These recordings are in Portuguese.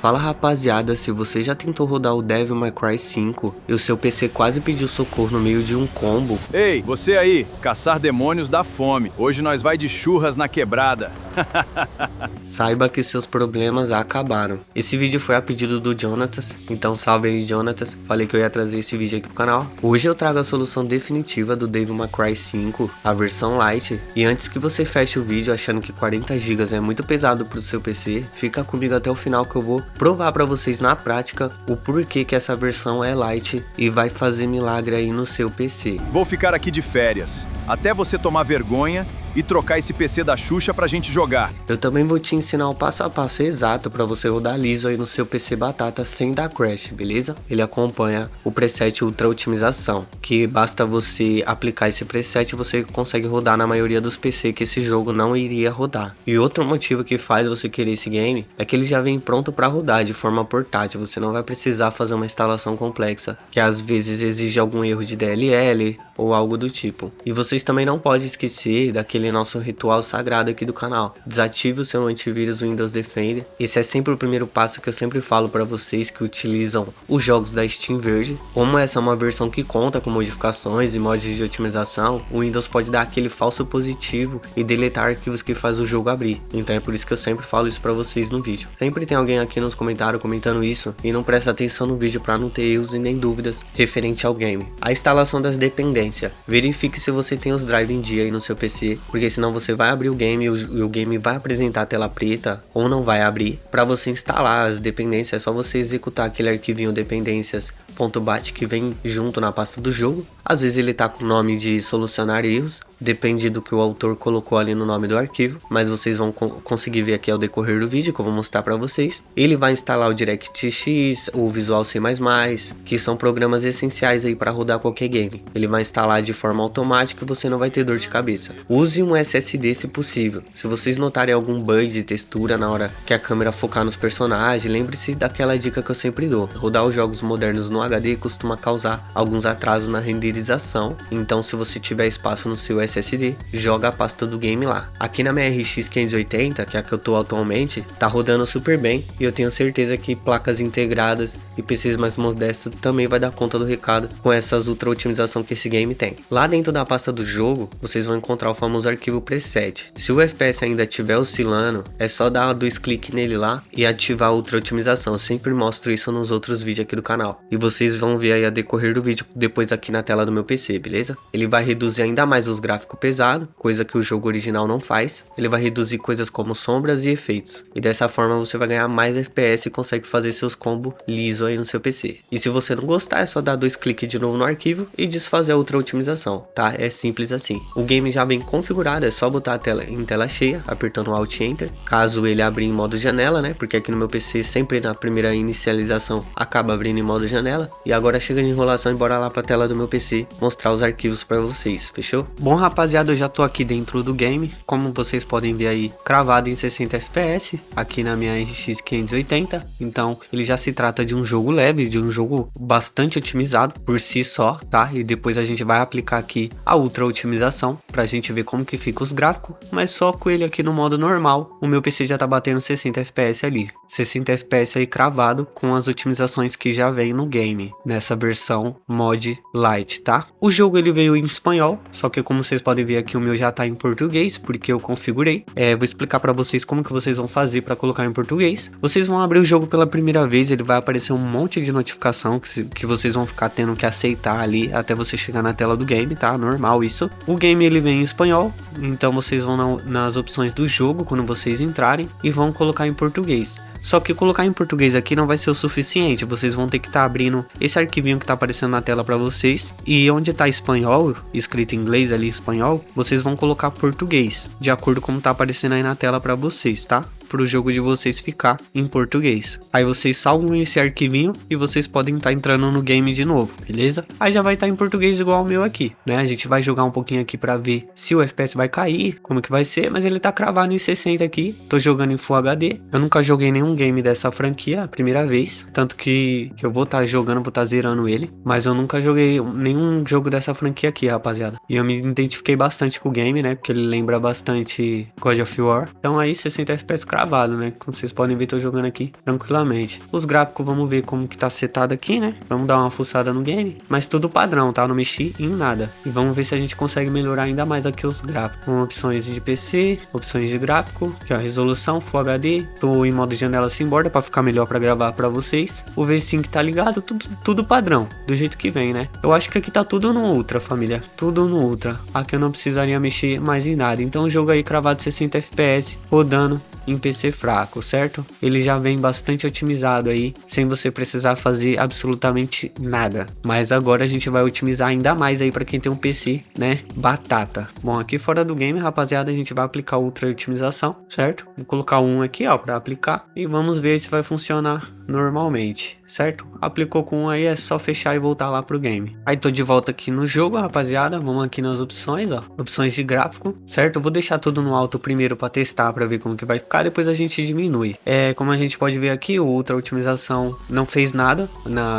Fala rapaziada, se você já tentou rodar o Devil May Cry 5 e o seu PC quase pediu socorro no meio de um combo... Ei, você aí, caçar demônios dá fome. Hoje nós vai de churras na quebrada. Saiba que seus problemas acabaram. Esse vídeo foi a pedido do Jonatas, então salve aí Jonatas. Falei que eu ia trazer esse vídeo aqui pro canal. Hoje eu trago a solução definitiva do Devil May Cry 5, a versão light. E antes que você feche o vídeo achando que 40 GB é muito pesado pro seu PC, fica comigo até o final que eu vou provar pra vocês na prática o porquê que essa versão é light e vai fazer milagre aí no seu PC. Vou ficar aqui de férias, até você tomar vergonha e trocar esse PC da Xuxa pra gente jogar. Eu também vou te ensinar o passo a passo exato pra você rodar liso aí no seu PC batata sem dar crash, beleza? Ele acompanha o preset Ultra Otimização, que basta você aplicar esse preset e você consegue rodar na maioria dos PC que esse jogo não iria rodar. E outro motivo que faz você querer esse game é que ele já vem pronto pra rodar de forma portátil, você não vai precisar fazer uma instalação complexa, que às vezes exige algum erro de DLL ou algo do tipo. E vocês também não podem esquecer daquele nosso ritual sagrado aqui do canal. Desative o seu antivírus Windows Defender. Esse é sempre o primeiro passo que eu sempre falo para vocês que utilizam os jogos da Steam Verde. Como essa é uma versão que conta com modificações e mods de otimização, o Windows pode dar aquele falso positivo e deletar arquivos que faz o jogo abrir. Então é por isso que eu sempre falo isso para vocês no vídeo. Sempre tem alguém aqui nos comentários comentando isso e não presta atenção no vídeo para não ter erros e nem dúvidas referente ao game. A instalação das dependências. Verifique se você tem os drive em dia aí no seu PC, porque senão você vai abrir o game e o game vai apresentar a tela preta ou não vai abrir. Para você instalar as dependências é só você executar aquele arquivinho dependências.bat que vem junto na pasta do jogo. Às vezes ele tá com o nome de solucionar erros, depende do que o autor colocou ali no nome do arquivo, mas vocês vão conseguir ver aqui ao decorrer do vídeo que eu vou mostrar para vocês. Ele vai instalar o DirectX, o Visual C++, que são programas essenciais aí para rodar qualquer game. Ele vai instalar de forma automática e você não vai ter dor de cabeça. Use um SSD se possível. Se vocês notarem algum bug de textura na hora que a câmera focar nos personagens, lembre-se daquela dica que eu sempre dou. Rodar os jogos modernos no HD costuma causar alguns atrasos na renderização, então se você tiver espaço no seu SSD, joga a pasta do game lá. Aqui na minha RX 580, que é a que eu tô atualmente, tá rodando super bem e eu tenho certeza que placas integradas e PCs mais modestos também vai dar conta do recado com essas ultra otimização que esse game tem. Lá dentro da pasta do jogo, vocês vão encontrar o famoso arquivo preset. Se o FPS ainda estiver oscilando, é só dar dois cliques nele lá e ativar a ultra otimização. Eu sempre mostro isso nos outros vídeos aqui do canal. E vocês vão ver aí a decorrer do vídeo depois aqui na tela do meu PC, beleza? Ele vai reduzir ainda mais os gráficos pesados, coisa que o jogo original não faz. Ele vai reduzir coisas como sombras e efeitos. E dessa forma você vai ganhar mais FPS e consegue fazer seus combos liso aí no seu PC. E se você não gostar, é só dar dois cliques de novo no arquivo e desfazer a outra otimização, tá? É simples assim. O game já vem configurado, é só botar a tela em tela cheia, apertando o Alt Enter. Caso ele abra em modo janela, né? Porque aqui no meu PC sempre na primeira inicialização acaba abrindo em modo janela. E agora chega de enrolação e bora lá pra tela do meu PC mostrar os arquivos pra vocês, fechou? Bom rapaziada, eu já tô aqui dentro do game, como vocês podem ver aí, cravado em 60 FPS, aqui na minha RX 580, então ele já se trata de um jogo leve, de um jogo bastante otimizado por si só, tá? E depois a gente vai aplicar aqui a ultra otimização, pra gente ver como que fica os gráficos, mas só com ele aqui no modo normal, o meu PC já tá batendo 60 FPS ali, 60 FPS aí cravado com as otimizações que já vem no game, nessa versão mod light, tá? O jogo ele veio em espanhol, só que como vocês podem ver aqui o meu já tá em português, porque eu configurei. Vou explicar pra vocês como que vocês vão fazer pra colocar em português. Vocês vão abrir o jogo pela primeira vez, ele vai aparecer um monte de notificação que vocês vão ficar tendo que aceitar ali até você chegar na tela do game, tá? Normal isso. O game ele vem em espanhol, então vocês vão nas opções do jogo quando vocês entrarem e vão colocar em português. Só que colocar em português aqui não vai ser o suficiente, vocês vão ter que estar abrindo esse arquivinho que está aparecendo na tela para vocês, e onde está espanhol, escrito em inglês ali espanhol, vocês vão colocar português, de acordo com como está aparecendo aí na tela para vocês, tá? Para o jogo de vocês ficar em português. Aí vocês salvam esse arquivinho e vocês podem estar entrando no game de novo, beleza? Aí já vai estar em português igual o meu aqui, né? A gente vai jogar um pouquinho aqui para ver se o FPS vai cair, como que vai ser, mas ele tá cravado em 60 aqui. Tô jogando em Full HD. Eu nunca joguei nenhum game dessa franquia, a primeira vez, tanto que eu vou estar jogando, vou estar zerando ele, mas eu nunca joguei nenhum jogo dessa franquia aqui, rapaziada. E eu me identifiquei bastante com o game, né? Porque ele lembra bastante God of War. Então aí 60 FPS cravado. travado, né? Como vocês podem ver, tô jogando aqui tranquilamente. Os gráficos, vamos ver como que tá setado aqui, né? Vamos dar uma fuçada no game, mas tudo padrão, tá? Não mexi em nada. E vamos ver se a gente consegue melhorar ainda mais aqui os gráficos. Com opções de PC, opções de gráfico, aqui ó, resolução, Full HD. Tô em modo janela sem borda pra ficar melhor pra gravar pra vocês. O V5 tá ligado, tudo padrão, do jeito que vem, né? Eu acho que aqui tá tudo no Ultra, família. Tudo no Ultra. Aqui eu não precisaria mexer mais em nada. Então o jogo aí cravado 60 FPS, rodando em PC fraco, certo? Ele já vem bastante otimizado aí, sem você precisar fazer absolutamente nada. Mas agora a gente vai otimizar ainda mais aí para quem tem um PC, né? Batata. Bom, aqui fora do game, rapaziada, a gente vai aplicar ultra otimização, certo? Vou colocar um aqui, ó, para aplicar e vamos ver se vai funcionar normalmente, certo? Aplicou com um aí, é só fechar e voltar lá pro game. Aí tô de volta aqui no jogo, rapaziada. Vamos aqui nas opções, ó, opções de gráfico, certo? Eu vou deixar tudo no alto primeiro para testar, para ver como que vai ficar, depois a gente diminui. Como a gente pode ver aqui, o ultra otimização não fez nada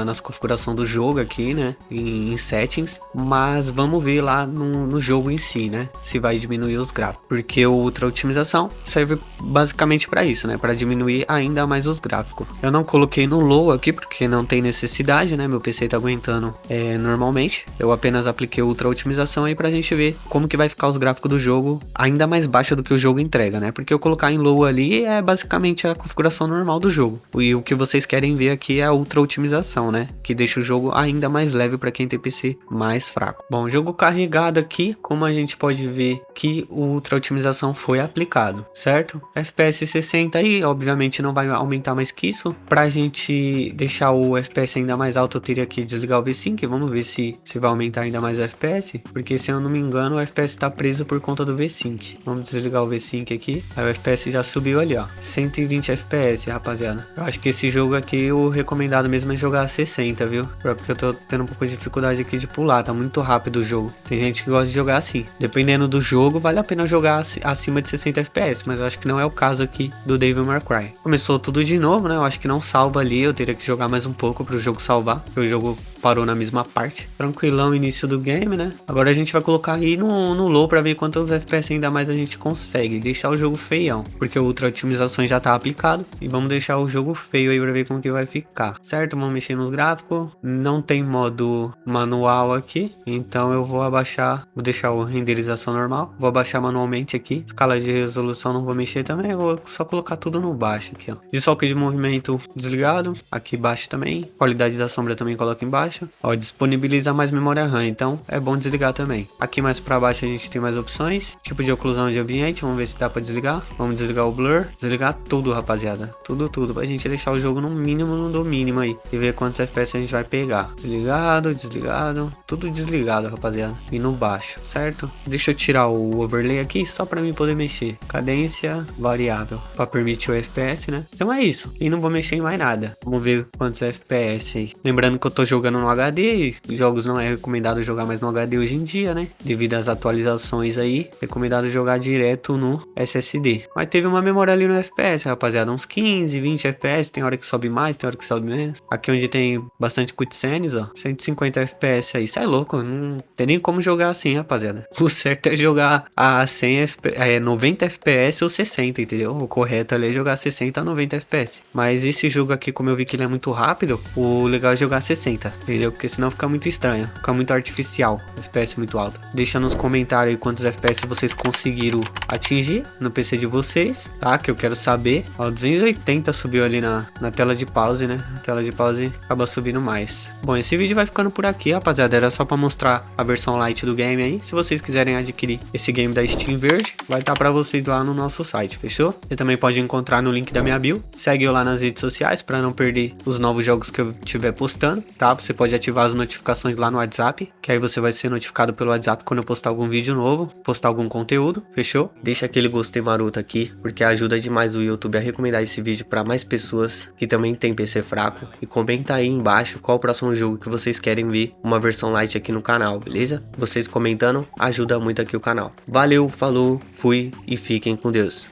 nas configurações do jogo aqui, né, em settings, mas vamos ver lá no jogo em si, né, se vai diminuir os gráficos, porque o ultra otimização serve basicamente para isso, né, para diminuir ainda mais os gráficos. Eu não coloquei no low aqui porque não tem necessidade, né? Meu PC tá aguentando normalmente. Eu apenas apliquei ultra otimização aí pra gente ver como que vai ficar os gráficos do jogo ainda mais baixo do que o jogo entrega, né? Porque eu colocar em low ali é basicamente a configuração normal do jogo. E o que vocês querem ver aqui é a ultra otimização, né? Que deixa o jogo ainda mais leve pra quem tem PC mais fraco. Bom, jogo carregado aqui, como a gente pode ver que o ultra otimização foi aplicado, certo? FPS 60 aí, obviamente não vai aumentar mais que isso. Pra gente deixar o FPS ainda mais alto, eu teria que desligar o V5. Vamos ver se vai aumentar ainda mais o FPS, porque se eu não me engano o FPS tá preso por conta do V5. Vamos desligar o V5 aqui. Aí o FPS já subiu ali, ó, 120 FPS, rapaziada. Eu acho que esse jogo aqui, o recomendado mesmo é jogar a 60, viu? Porque eu tô tendo um pouco de dificuldade aqui de pular, tá muito rápido o jogo. Tem gente que gosta de jogar assim. Dependendo do jogo, vale a pena jogar acima de 60 FPS, mas eu acho que não é o caso aqui do Devil May Cry. Começou tudo de novo, né? Eu acho que não salva ali, eu teria que jogar mais um pouco para o jogo salvar, porque o jogo parou na mesma parte. Tranquilão início do game, né? Agora a gente vai colocar aí no low para ver quantos FPS ainda mais a gente consegue. Deixar o jogo feião, porque o ultra otimizações já tá aplicado. E vamos deixar o jogo feio aí para ver como que vai ficar, certo? Vamos mexer nos gráficos. Não tem modo manual aqui, então eu vou abaixar, vou deixar a renderização normal. Vou abaixar manualmente aqui. Escala de resolução não vou mexer também, eu vou só colocar tudo no baixo aqui, ó. Desfoque de movimento desligado, aqui embaixo também. Qualidade da sombra também coloca embaixo. Ó, disponibiliza mais memória RAM, então é bom desligar também. Aqui mais para baixo a gente tem mais opções. Tipo de oclusão de ambiente, vamos ver se dá para desligar. Vamos desligar o blur, desligar tudo, rapaziada. Tudo, pra gente deixar o jogo no mínimo do mínimo aí. E ver quantos FPS a gente vai pegar. Desligado, tudo desligado, rapaziada. E no baixo, certo? Deixa eu tirar o overlay aqui só para mim poder mexer. Cadência variável, para permitir o FPS, né? Então é isso. E não vou mexer em mais nada. Vamos ver quantos FPS aí. Lembrando que eu tô jogando no HD e jogos não é recomendado jogar mais no HD hoje em dia, né? Devido às atualizações aí, recomendado jogar direto no SSD. Mas teve uma memória ali no FPS, rapaziada, uns 15, 20 FPS, tem hora que sobe mais, tem hora que sobe menos. Aqui onde tem bastante cutscenes, ó, 150 FPS aí, isso é louco, não tem nem como jogar assim, rapaziada. O certo é jogar a 90 FPS ou 60, entendeu? O correto ali é jogar 60 a 90 FPS. Mas esse jogo aqui, como eu vi que ele é muito rápido, o legal é jogar 60, entendeu? Porque senão fica muito estranho, fica muito artificial, FPS muito alto. Deixa nos comentários aí quantos FPS vocês conseguiram atingir no PC de vocês, tá? Que eu quero saber. Ó, 280 subiu ali na tela de pause, né? A tela de pause acaba subindo mais. Bom, esse vídeo vai ficando por aqui, rapaziada. Era só pra mostrar a versão light do game aí. Se vocês quiserem adquirir esse game da Steam verde, vai estar pra vocês lá no nosso site, fechou? Você também pode encontrar no link da minha bio. Segue eu lá nas redes sociais pra não perder os novos jogos que eu estiver postando, tá? Você pode ativar as notificações lá no WhatsApp, que aí você vai ser notificado pelo WhatsApp quando eu postar algum vídeo novo, postar algum conteúdo, fechou? Deixa aquele gostei maroto aqui, porque ajuda demais o YouTube a recomendar esse vídeo para mais pessoas que também tem PC fraco. E comenta aí embaixo qual o próximo jogo que vocês querem ver uma versão light aqui no canal, beleza? Vocês comentando ajuda muito aqui o canal. Valeu, falou, fui e fiquem com Deus.